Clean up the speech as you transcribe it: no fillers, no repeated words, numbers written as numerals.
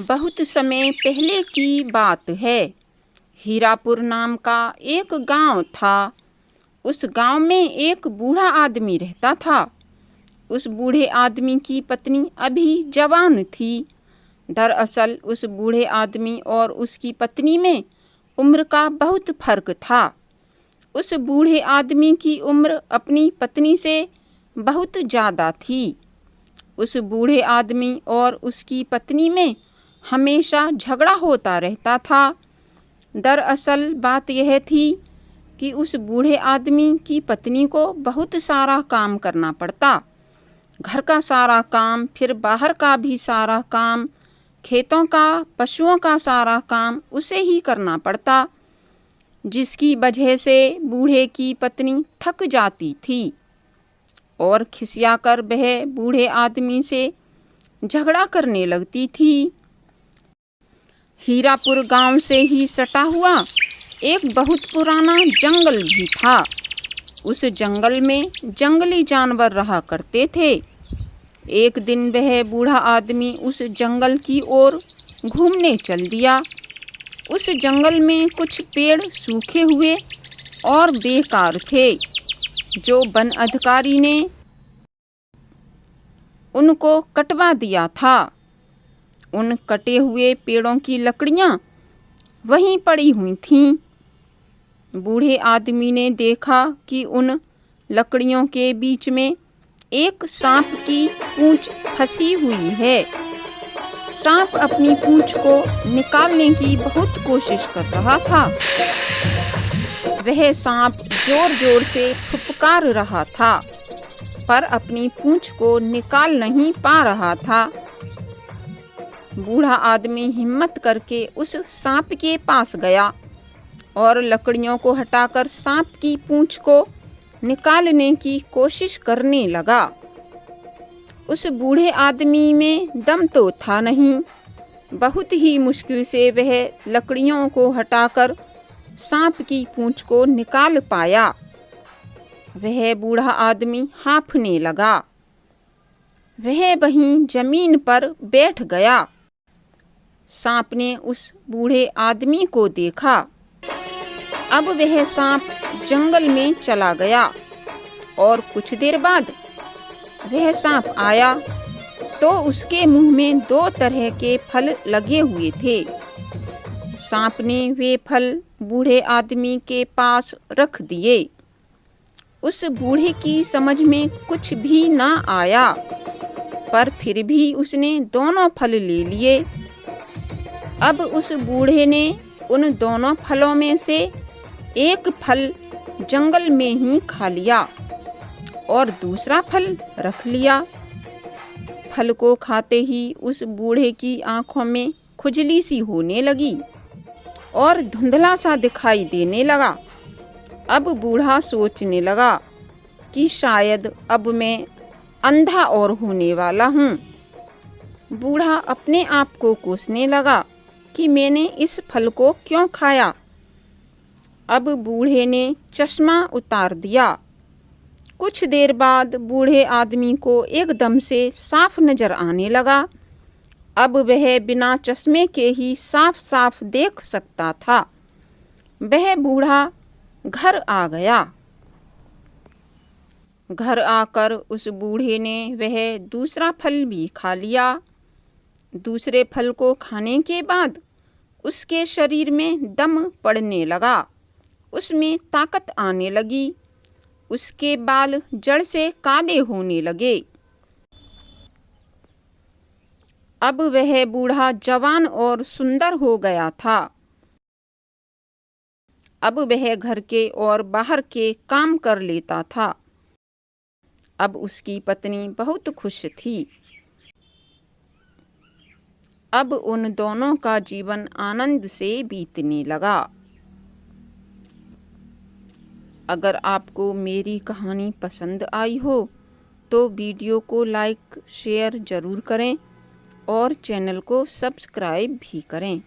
बहुत समय पहले की बात है। हीरापुर नाम का एक गांव था। उस गांव में एक बूढ़ा आदमी रहता था। उस बूढ़े आदमी की पत्नी अभी जवान थी। दरअसल उस बूढ़े आदमी और उसकी पत्नी में उम्र का बहुत फर्क था। उस बूढ़े आदमी की उम्र अपनी पत्नी से बहुत ज़्यादा थी। उस बूढ़े आदमी और उसकी पत्नी में हमेशा झगड़ा होता रहता था। दरअसल बात यह थी कि उस बूढ़े आदमी की पत्नी को बहुत सारा काम करना पड़ता। घर का सारा काम, फिर बाहर का भी सारा काम, खेतों का, पशुओं का सारा काम उसे ही करना पड़ता, जिसकी वजह से बूढ़े की पत्नी थक जाती थी और खिसियाकर वह बूढ़े आदमी से झगड़ा करने लगती थी। हीरापुर गांव से ही सटा हुआ एक बहुत पुराना जंगल भी था। उस जंगल में जंगली जानवर रहा करते थे। एक दिन वह बूढ़ा आदमी उस जंगल की ओर घूमने चल दिया। उस जंगल में कुछ पेड़ सूखे हुए और बेकार थे, जो वन अधिकारी ने उनको कटवा दिया था। उन कटे हुए पेड़ों की लकड़ियां वहीं पड़ी हुई थीं। बूढ़े आदमी ने देखा कि उन लकड़ियों के बीच में एक सांप की पूंछ फंसी हुई है। सांप अपनी पूंछ को निकालने की बहुत कोशिश कर रहा था। वह सांप जोर जोर से फुफकार रहा था, पर अपनी पूंछ को निकाल नहीं पा रहा था। बूढ़ा आदमी हिम्मत करके उस सांप के पास गया और लकड़ियों को हटाकर सांप की पूंछ को निकालने की कोशिश करने लगा। उस बूढ़े आदमी में दम तो था नहीं। बहुत ही मुश्किल से वह लकड़ियों को हटाकर सांप की पूंछ को निकाल पाया। वह बूढ़ा आदमी हांफने लगा। वह वहीं जमीन पर बैठ गया। सांप ने उस बूढ़े आदमी को देखा। अब वह सांप जंगल में चला गया और कुछ देर बाद वह सांप आया तो उसके मुंह में 2 तरह के फल लगे हुए थे। सांप ने वे फल बूढ़े आदमी के पास रख दिए। उस बूढ़े की समझ में कुछ भी ना आया, पर फिर भी उसने दोनों फल ले लिए। अब उस बूढ़े ने उन दोनों फलों में से एक फल जंगल में ही खा लिया और दूसरा फल रख लिया। फल को खाते ही उस बूढ़े की आंखों में खुजली सी होने लगी और धुंधला सा दिखाई देने लगा। अब बूढ़ा सोचने लगा कि शायद अब मैं अंधा और होने वाला हूँ। बूढ़ा अपने आप को कोसने लगा कि मैंने इस फल को क्यों खाया। अब बूढ़े ने चश्मा उतार दिया। कुछ देर बाद बूढ़े आदमी को एकदम से साफ नजर आने लगा। अब वह बिना चश्मे के ही साफ साफ देख सकता था। वह बूढ़ा घर आ गया। घर आकर उस बूढ़े ने वह दूसरा फल भी खा लिया। दूसरे फल को खाने के बाद उसके शरीर में दम पड़ने लगा। उसमें ताकत आने लगी। उसके बाल जड़ से काले होने लगे। अब वह बूढ़ा जवान और सुंदर हो गया था। अब वह घर के और बाहर के काम कर लेता था। अब उसकी पत्नी बहुत खुश थी। अब उन दोनों का जीवन आनंद से बीतने लगा। अगर आपको मेरी कहानी पसंद आई हो तो वीडियो को लाइक शेयर ज़रूर करें और चैनल को सब्सक्राइब भी करें।